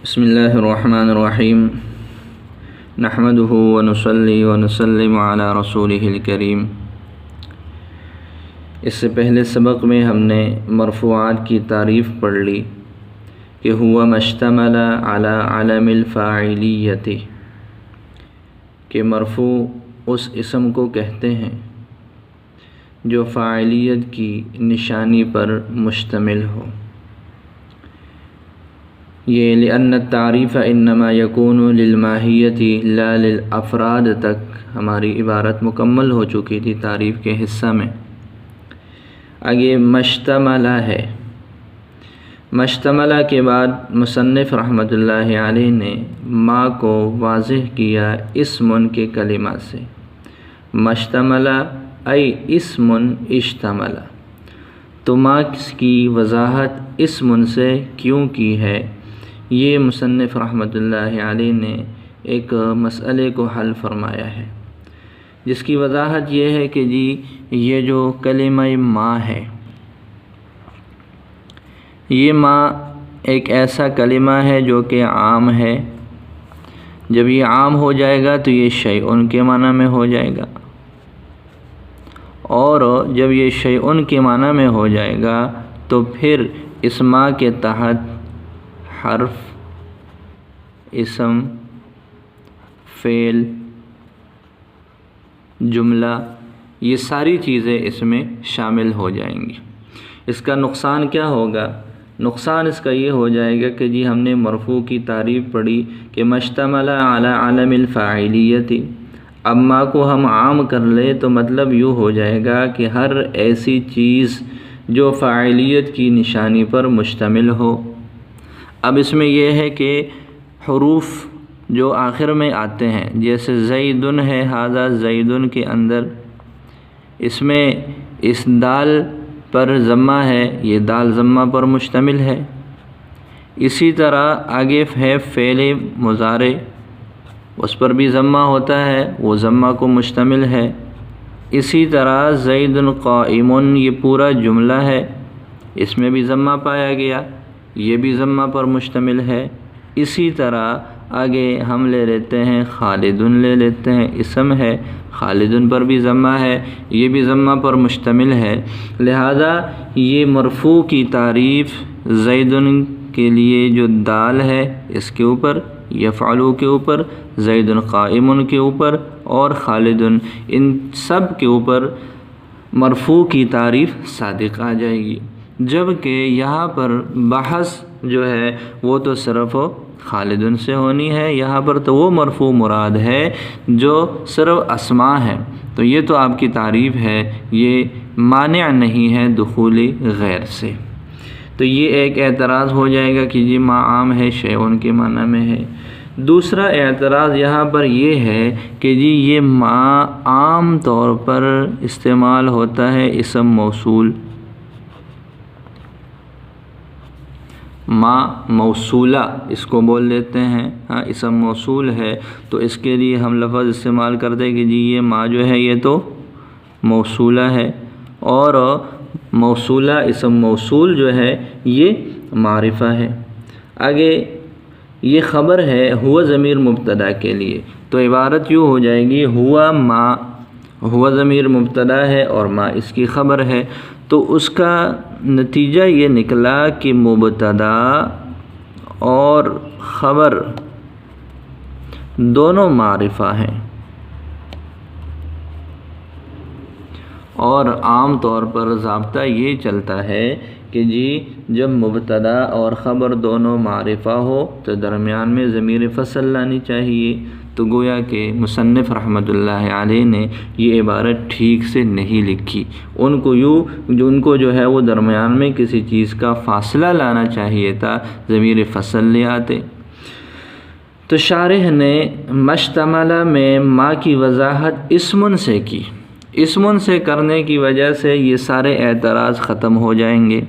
بسم اللہ الرحمن الرحیم نحمدہ ونصلی ونسلم علی رسولہ الکریم۔ اس سے پہلے سبق میں ہم نے مرفوعات کی تعریف پڑھ لی کہ ہوا مشتمل علی علم الفاعلیت، کہ مرفوع اس اسم کو کہتے ہیں جو فاعلیت کی نشانی پر مشتمل ہو۔ یہ لأن التعریف انما یکون للماہیت لا للافراد تک ہماری عبارت مکمل ہو چکی تھی تعریف کے حصہ میں۔ آگے مشتملہ ہے۔ مشتملہ کے بعد مصنف رحمۃ اللہ علیہ نے ما کو واضح کیا اسم کے کلمہ سے۔ مشتملہ ای اسم اشتملہ، تو ما کی وضاحت اسم سے کیوں کی ہے، یہ مصنف رحمۃ اللہ علیہ نے ایک مسئلے کو حل فرمایا ہے، جس کی وضاحت یہ ہے کہ یہ جو کلمہ ما ہے، یہ ما ایک ایسا کلمہ ہے جو کہ عام ہے۔ جب یہ عام ہو جائے گا تو یہ شیء کے معنی میں ہو جائے گا، اور جب یہ شیء کے معنی میں ہو جائے گا تو پھر اس ما کے تحت حرف، اسم، فعل، جملہ، یہ ساری چیزیں اس میں شامل ہو جائیں گی۔ اس کا نقصان کیا ہوگا؟ نقصان اس کا یہ ہو جائے گا کہ ہم نے مرفوع کی تعریف پڑھی کہ مشتمل علی علم الفاعلیت، اب ما کو ہم عام کر لیں تو مطلب یوں ہو جائے گا کہ ہر ایسی چیز جو فاعلیت کی نشانی پر مشتمل ہو۔ اب اس میں یہ ہے کہ حروف جو آخر میں آتے ہیں، جیسے زیدن ہے، ھذا زیدن کے اندر اس میں اس دال پر ضمہ ہے، یہ دال ضمہ پر مشتمل ہے۔ اسی طرح آگے ہے فعل مضارع، اس پر بھی ضمہ ہوتا ہے، وہ ضمہ کو مشتمل ہے۔ اسی طرح زید قائم، یہ پورا جملہ ہے، اس میں بھی ضمہ پایا گیا، یہ بھی ضمہ پر مشتمل ہے۔ اسی طرح آگے ہم لے لیتے ہیں خالد، لے لیتے ہیں، اسم ہے، خالد پر بھی ضمہ ہے، یہ بھی ضمہ پر مشتمل ہے۔ لہذا یہ مرفوع کی تعریف زید کے لیے جو دال ہے اس کے اوپر، یفعلو کے اوپر، زید قائم کے اوپر اور خالد، ان سب کے اوپر مرفوع کی تعریف صادق آ جائے گی، جبکہ یہاں پر بحث جو ہے وہ تو صرف خالد سے ہونی ہے، یہاں پر تو وہ مرفوع مراد ہے جو صرف اسماء ہے۔ تو یہ تو آپ کی تعریف ہے، یہ مانع نہیں ہے دخول غیر سے۔ تو یہ ایک اعتراض ہو جائے گا کہ ما عام ہے، شیء کے معنی میں ہے۔ دوسرا اعتراض یہاں پر یہ ہے کہ یہ ما عام طور پر استعمال ہوتا ہے اسم موصول، ما موصولہ اس کو بول لیتے ہیں، اسم موصول ہے تو اس کے لیے ہم لفظ استعمال کرتے ہیں کہ یہ ما جو ہے یہ تو موصولہ ہے، اور موصولہ اسم موصول جو ہے یہ معرفہ ہے۔ آگے یہ خبر ہے ہوا ضمیر مبتدا کے لیے، تو عبارت یوں ہو جائے گی ہوا ما، ہوا ضمیر مبتدا ہے اور ما اس کی خبر ہے، تو اس کا نتیجہ یہ نکلا کہ مبتدا اور خبر دونوں معرفہ ہیں، اور عام طور پر ضابطہ یہ چلتا ہے کہ جب مبتدا اور خبر دونوں معرفہ ہو تو درمیان میں ضمیر فصل لانی چاہیے۔ تو گویا کہ مصنف رحمۃ اللہ علیہ نے یہ عبارت ٹھیک سے نہیں لکھی، ان کو جو ہے وہ درمیان میں کسی چیز کا فاصلہ لانا چاہیے تھا، ضمیر فصل لے آتے۔ تو شارح نے مشتملہ میں ما کی وضاحت اسم سے کی، اسم سے کرنے کی وجہ سے یہ سارے اعتراض ختم ہو جائیں گے۔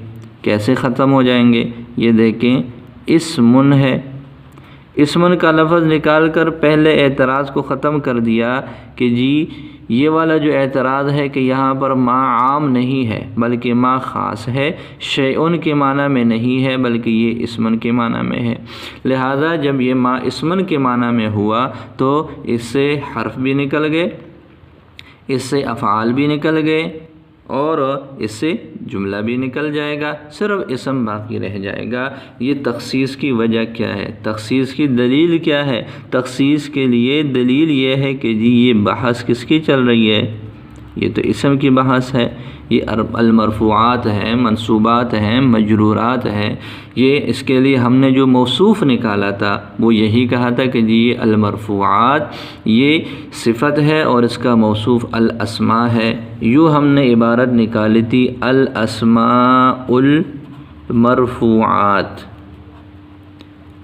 کیسے ختم ہو جائیں گے؟ یہ دیکھیں، اسم ہے، اسمن کا لفظ نکال کر پہلے اعتراض کو ختم کر دیا کہ جی یہ والا جو اعتراض ہے کہ یہاں پر ما عام نہیں ہے بلکہ ما خاص ہے، شیئن کے معنی میں نہیں ہے بلکہ یہ اسمن کے معنی میں ہے، لہذا جب یہ ما اسمن کے معنی میں ہوا تو اس سے حرف بھی نکل گئے، اس سے افعال بھی نکل گئے اور اس سے جملہ بھی نکل جائے گا، صرف اسم باقی رہ جائے گا۔ یہ تخصیص کی وجہ کیا ہے؟ تخصیص کی دلیل کیا ہے؟ تخصیص کے لیے دلیل یہ ہے کہ جی یہ بحث کس کی چل رہی ہے؟ یہ تو اسم کی بحث ہے، یہ المرفوعات ہیں، منصوبات ہیں، مجرورات ہیں، یہ اس کے لیے ہم نے جو موصوف نکالا تھا وہ یہی کہا تھا کہ جی یہ المرفوعات یہ صفت ہے اور اس کا موصوف الاسماء ہے، یوں ہم نے عبارت نکالی تھی الاسماء المرفوعات۔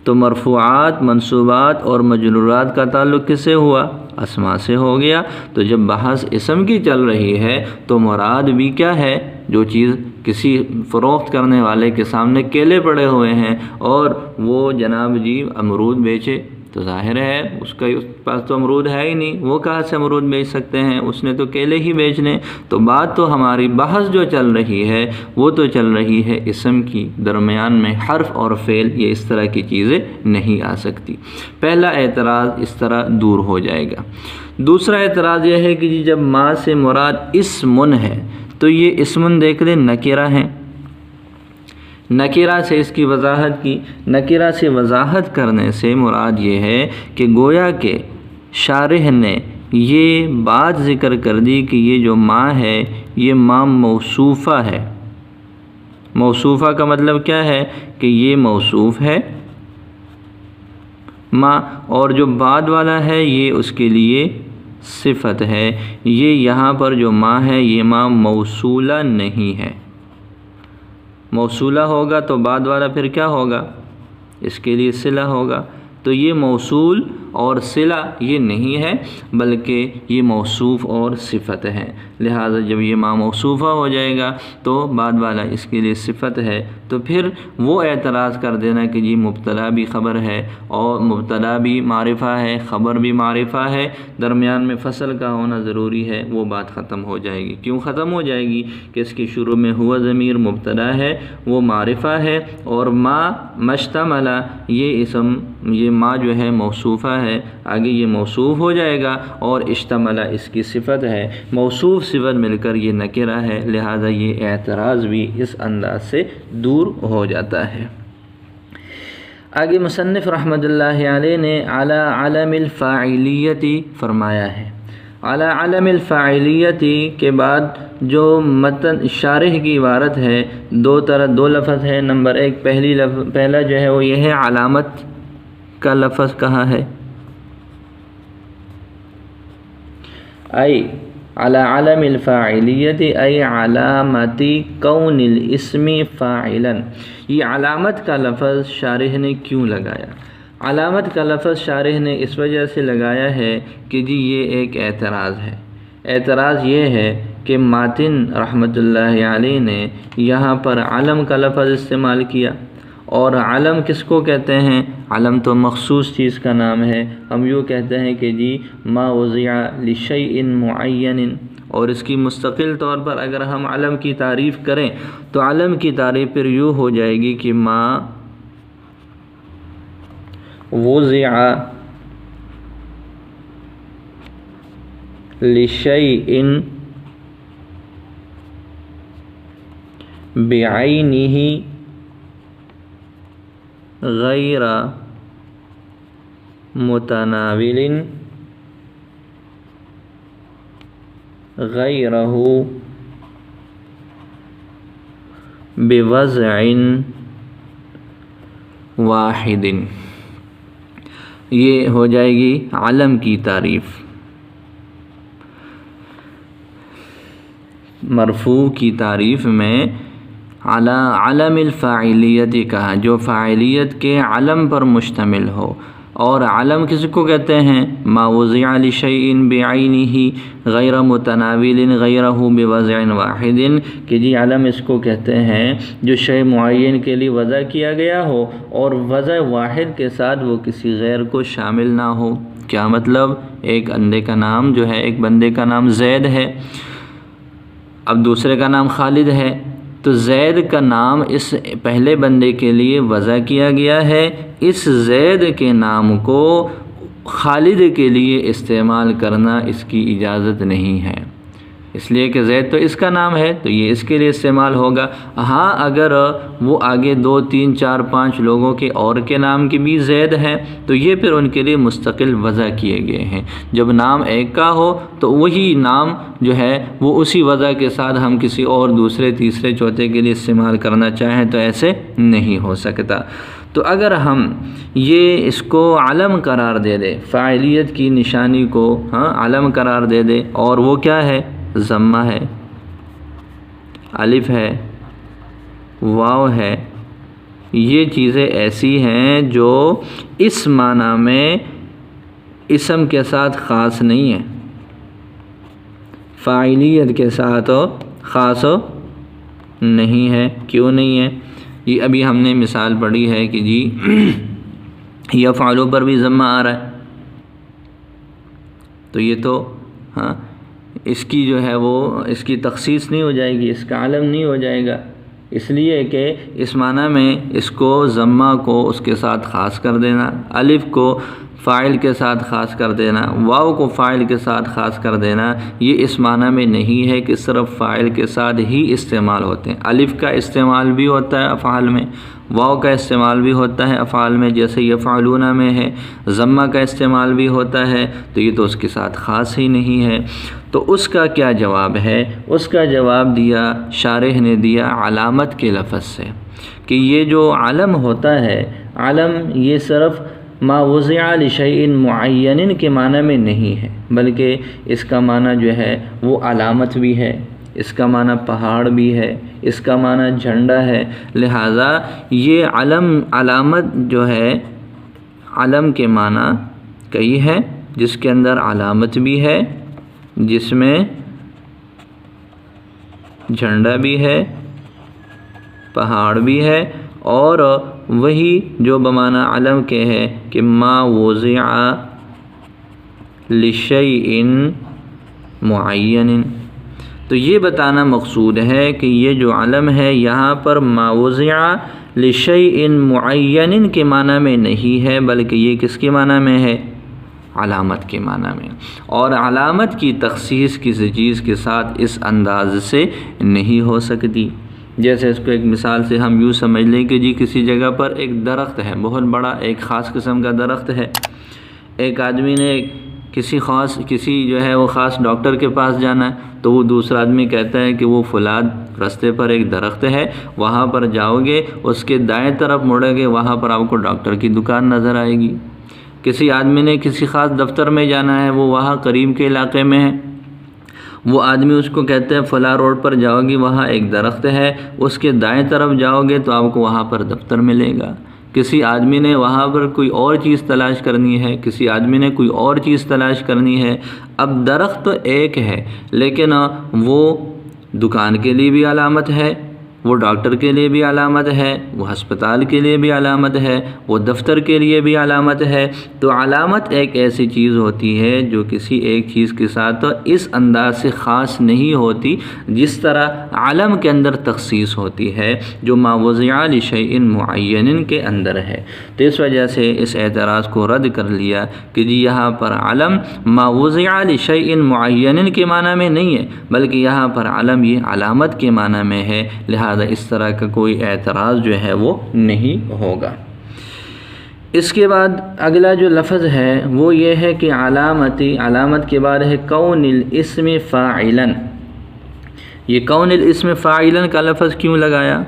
تو مرفوعات، منصوبات اور مجرورات کا تعلق کس سے ہوا؟ اسماء سے ہو گیا۔ تو جب بحث اسم کی چل رہی ہے تو مراد بھی کیا ہے؟ جو چیز کسی فروخت کرنے والے کے سامنے کیلے پڑے ہوئے ہیں اور وہ جناب جی امرود بیچے، تو ظاہر ہے اس کے پاس تو امرود ہے ہی نہیں، وہ کہاں سے امرود بیچ سکتے ہیں؟ اس نے تو کیلے ہی بیچنے۔ تو بات تو ہماری بحث جو چل رہی ہے وہ تو چل رہی ہے اسم کی، درمیان میں حرف اور فعل یہ اس طرح کی چیزیں نہیں آ سکتی۔ پہلا اعتراض اس طرح دور ہو جائے گا۔ دوسرا اعتراض یہ ہے کہ جی جب ما سے مراد اسمن ہے تو یہ اسمن دیکھ لیں نکرہ ہیں، نکرہ سے اس کی وضاحت کی، نکرہ سے وضاحت کرنے سے مراد یہ ہے کہ گویا کہ شارح نے یہ بات ذکر کر دی کہ یہ جو ما ہے یہ ما موصوفہ ہے۔ موصوفہ کا مطلب کیا ہے؟ کہ یہ موصوف ہے ما، اور جو بعد والا ہے یہ اس کے لیے صفت ہے۔ یہ یہاں پر جو ما ہے یہ ما موصولہ نہیں ہے، موصولہ ہوگا تو بعد والا پھر کیا ہوگا؟ اس کے لیے صلہ ہوگا۔ تو یہ موصول اور صلہ یہ نہیں ہے بلکہ یہ موصوف اور صفت ہے، لہذا جب یہ ما موصوفہ ہو جائے گا تو بعد والا اس کے لیے صفت ہے، تو پھر وہ اعتراض کر دینا کہ جی مبتدا بھی خبر ہے اور مبتدا بھی معرفہ ہے، خبر بھی معرفہ ہے، درمیان میں فصل کا ہونا ضروری ہے، وہ بات ختم ہو جائے گی۔ کیوں ختم ہو جائے گی؟ کہ اس کے شروع میں ہوا ضمیر مبتدا ہے، وہ معرفہ ہے، اور ما مشتملہ یہ اسم یہ ما جو ہے موصوفہ ہے، آگے یہ موصوف ہو جائے گا، اور اشتملہ اس کی صفت ہے، موصوف صفت مل کر یہ نکرہ ہے، لہذا یہ اعتراض بھی اس انداز سے دور ہو جاتا ہے۔ آگے مصنف رحمۃ اللہ علیہ نے علی علم الفاعلیتی فرمایا ہے۔ علی علم الفاعلیتی کے بعد جو متن شارح کی عبارت ہے دو لفظ ہے۔ نمبر ایک پہلا جو ہے وہ یہ ہے علامت کا لفظ کہا ہے، ای علی علم الفاعلیت ای علامتی کون الاسم فاعلا۔ یہ علامت کا لفظ شارح نے کیوں لگایا؟ علامت کا لفظ شارح نے اس وجہ سے لگایا ہے کہ جی یہ ایک اعتراض ہے۔ اعتراض یہ ہے کہ ماتن رحمۃ اللہ علیہ نے یہاں پر علم کا لفظ استعمال کیا، اور علم کس کو کہتے ہیں؟ علم تو مخصوص چیز کا نام ہے۔ ہم یوں کہتے ہیں کہ جی ما وضع لشیء معین، اور اس کی مستقل طور پر اگر ہم علم کی تعریف کریں تو علم کی تعریف پھر یوں ہو جائے گی کہ ما وضع لشیء بعینہ غیر متناول غیرہ بوضع واحد۔ یہ ہو جائے گی علم کی تعریف۔ مرفوع کی تعریف میں علی علم الفاعلیت کہا، جو فاعلیت کے علم پر مشتمل ہو۔ اور علم کس کو کہتے ہیں؟ ما وضع لشیء بعینہ غیر متناول غیرہ بوضع واحد، کہ جی علم اس کو کہتے ہیں جو شے معین کے لیے وضع کیا گیا ہو اور وضع واحد کے ساتھ وہ کسی غیر کو شامل نہ ہو۔ کیا مطلب؟ ایک بندے کا نام جو ہے، ایک بندے کا نام زید ہے، اب دوسرے کا نام خالد ہے، تو زید کا نام اس پہلے بندے کے لیے وضع کیا گیا ہے، اس زید کے نام کو خالد کے لیے استعمال کرنا اس کی اجازت نہیں ہے، اس لیے کہ زید تو اس کا نام ہے تو یہ اس کے لیے استعمال ہوگا۔ ہاں اگر وہ آگے 2 3 4 5 لوگوں کے اور کے نام کی بھی زید ہے تو یہ پھر ان کے لیے مستقل وضع کیے گئے ہیں۔ جب نام ایک کا ہو تو وہی نام جو ہے وہ اسی وضع کے ساتھ ہم کسی اور دوسرے تیسرے چوتھے کے لیے استعمال کرنا چاہیں تو ایسے نہیں ہو سکتا۔ تو اگر ہم یہ اس کو علم قرار دے دے، فاعلیت کی نشانی کو علم قرار دے دے، اور وہ کیا ہے؟ ضمہ ہے، الف ہے، واو ہے، یہ چیزیں ایسی ہیں جو اس معنی میں اسم کے ساتھ خاص نہیں ہے، فاعلیت کے ساتھ خاص نہیں ہے۔ کیوں نہیں ہے؟ یہ ابھی ہم نے مثال پڑھی ہے کہ جی یفعلوا پر بھی ضمہ آ رہا ہے، تو یہ تو اس کی جو ہے وہ اس کی تخصیص نہیں ہو جائے گی، اس کا علم نہیں ہو جائے گا، اس لیے کہ اس معنی میں اس کو ضمہ کو اس کے ساتھ خاص کر دینا، الف کو فاعل کے ساتھ خاص کر دینا، واو کو فاعل کے ساتھ خاص کر دینا، یہ اس معنی میں نہیں ہے کہ صرف فاعل کے ساتھ ہی استعمال ہوتے ہیں۔ الف کا استعمال بھی ہوتا ہے افعال میں، واو کا استعمال بھی ہوتا ہے افعال میں، جیسے یفعلون میں ہے، ضمہ کا استعمال بھی ہوتا ہے، تو یہ تو اس کے ساتھ خاص ہی نہیں ہے۔ تو اس کا کیا جواب ہے؟ اس کا جواب دیا شارح نے دیا علامت کے لفظ سے، کہ یہ جو علم ہوتا ہے، علم یہ صرف ما وضع لشیء معین کے معنی میں نہیں ہے، بلکہ اس کا معنی جو ہے وہ علامت بھی ہے، اس کا معنی پہاڑ بھی ہے، اس کا معنی جھنڈا ہے۔ لہٰذا یہ علامت جو ہے، علم کے معنی کئی ہے، جس کے اندر علامت بھی ہے، جس میں جھنڈا بھی ہے، پہاڑ بھی ہے، اور وہی جو بمعنی علم کے ہے کہ ما وضع لشیء معین۔ تو یہ بتانا مقصود ہے کہ یہ جو علم ہے یہاں پر ما وضع لشیء معین کے معنی میں نہیں ہے، بلکہ یہ کس کے معنی میں ہے؟ علامت کے معنی میں، اور علامت کی تخصیص کسی چیز کے ساتھ اس انداز سے نہیں ہو سکتی۔ جیسے اس کو ایک مثال سے ہم یوں سمجھ لیں کہ جی کسی جگہ پر ایک درخت ہے، بہت بڑا ایک خاص قسم کا درخت ہے، ایک آدمی نے کسی جو ہے وہ خاص ڈاکٹر کے پاس جانا ہے، تو وہ دوسرا آدمی کہتا ہے کہ وہ فلاں رستے پر ایک درخت ہے، وہاں پر جاؤ گے، اس کے دائیں طرف مڑے گے، وہاں پر آپ کو ڈاکٹر کی دکان نظر آئے گی۔ کسی آدمی نے کسی خاص دفتر میں جانا ہے، وہ وہاں قریب کے علاقے میں ہے، وہ آدمی اس کو کہتے ہیں فلاں روڈ پر جاؤ گی، وہاں ایک درخت ہے، اس کے دائیں طرف جاؤ گے تو آپ کو وہاں پر دفتر ملے گا۔ کسی آدمی نے وہاں پر کوئی اور چیز تلاش کرنی ہے، کسی آدمی نے کوئی اور چیز تلاش کرنی ہے۔ اب درخت تو ایک ہے، لیکن وہ دکان کے لیے بھی علامت ہے، وہ ڈاکٹر کے لیے بھی علامت ہے، وہ ہسپتال کے لیے بھی علامت ہے، وہ دفتر کے لیے بھی علامت ہے۔ تو علامت ایک ایسی چیز ہوتی ہے جو کسی ایک چیز کے ساتھ اس انداز سے خاص نہیں ہوتی جس طرح علم کے اندر تخصیص ہوتی ہے جو ما وضع لشیء معین کے اندر ہے۔ تو اس وجہ سے اس اعتراض کو رد کر لیا کہ جی یہاں پر علم ما وضع لشیء معین کے معنی میں نہیں ہے، بلکہ یہاں پر علم یہ علامت کے معنی میں ہے، لہذا اس طرح کا کوئی اعتراض جو ہے وہ نہیں ہوگا۔ اس کے بعد اگلا جو لفظ ہے وہ یہ ہے کہ علامت کے بعد ہے کون الاسم فاعلا۔ یہ کون الاسم فاعلا کا لفظ کیوں لگایا؟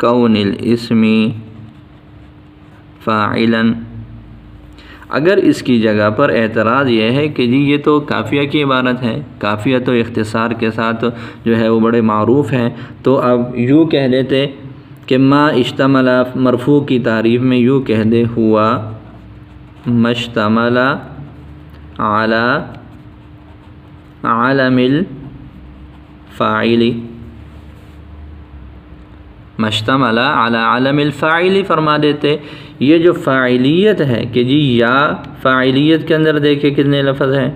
کون الاسم فاعلا، اگر اس کی جگہ پر اعتراض یہ ہے کہ جی یہ تو کافیہ کی عبارت ہے، کافیہ تو اختصار کے ساتھ جو ہے وہ بڑے معروف ہیں، تو اب یوں کہہ لیتے کہ ما اشتمل مرفوع کی تعریف میں یوں کہہ دے ہوا مشتمل علی علم الفاعل، مشتمل علی علم الفاعل فرما دیتے یہ جو فاعلیت ہے کہ جی یا فاعلیت کے اندر دیکھیں کتنے لفظ ہیں،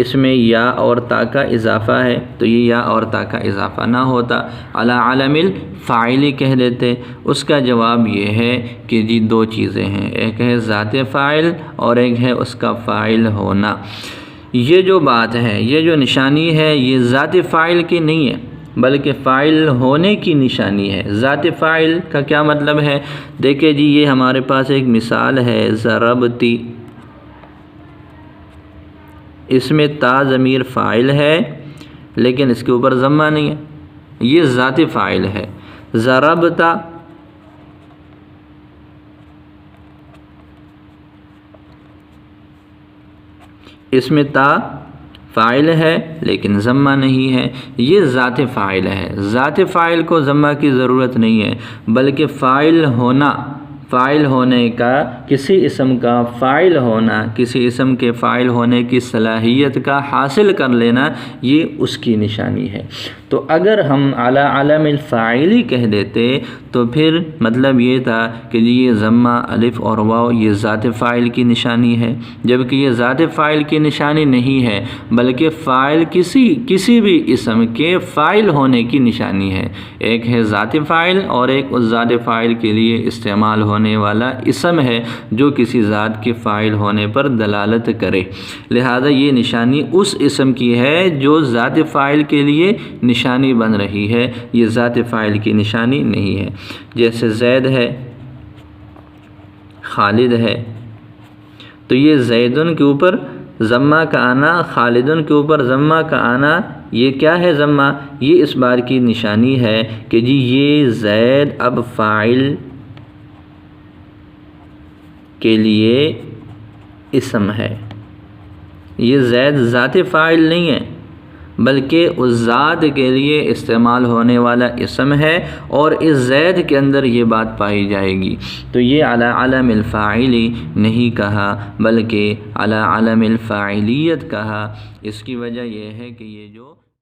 اس میں یا اور تا کا اضافہ ہے تو یہ یا اور تا کا اضافہ نہ ہوتا، علی علم الفاعل کہہ دیتے۔ اس کا جواب یہ ہے کہ جی دو چیزیں ہیں، ایک ہے ذات فاعل اور ایک ہے اس کا فاعل ہونا۔ یہ جو بات ہے، یہ جو نشانی ہے، یہ ذات فاعل کی نہیں ہے بلکہ فاعل ہونے کی نشانی ہے۔ ذات فاعل کا کیا مطلب ہے؟ دیکھیں جی یہ ہمارے پاس ایک مثال ہے ضربتی، اس میں تا ضمیر فاعل ہے لیکن اس کے اوپر ضمہ نہیں ہے، یہ ذات فاعل ہے۔ ضربتا اس میں تا فاعل ہے لیکن ضمہ نہیں ہے، یہ ذات فاعل ہے۔ ذات فاعل کو ضمہ کی ضرورت نہیں ہے بلکہ فاعل ہونا، فاعل ہونے کا، کسی اسم کا فاعل ہونا، کسی اسم کے فاعل ہونے کی صلاحیت کا حاصل کر لینا، یہ اس کی نشانی ہے۔ تو اگر ہم علی علم الفاعلی کہہ دیتے تو پھر مطلب یہ تھا کہ جی یہ ضمہ الف اور واو یہ ذات فاعل کی نشانی ہے، جبکہ یہ ذات فاعل کی نشانی نہیں ہے بلکہ فاعل کسی بھی اسم کے فاعل ہونے کی نشانی ہے۔ ایک ہے ذات فاعل اور ایک اس ذات فاعل کے لیے استعمال ہونے والا اسم ہے جو کسی ذات کے فاعل ہونے پر دلالت کرے، لہذا یہ نشانی اس اسم کی ہے جو ذات فاعل کے لیے نشانی بن رہی ہے، یہ ذات فاعل کی نشانی نہیں ہے۔ جیسے زید ہے، خالد ہے، تو یہ زیدن کے اوپر ضمہ کا آنا، خالدن کے اوپر ضمہ کا آنا، یہ کیا ہے ضمہ؟ یہ اس بات کی نشانی ہے کہ جی یہ زید اب فاعل کے لیے اسم ہے، یہ زید ذات فاعل نہیں ہے بلکہ اس ذات کے لیے استعمال ہونے والا اسم ہے اور اس زید کے اندر یہ بات پائی جائے گی۔ تو یہ علی علم الفاعلی نہیں کہا بلکہ علی علم الفاعلیت کہا۔ اس کی وجہ یہ ہے کہ یہ جو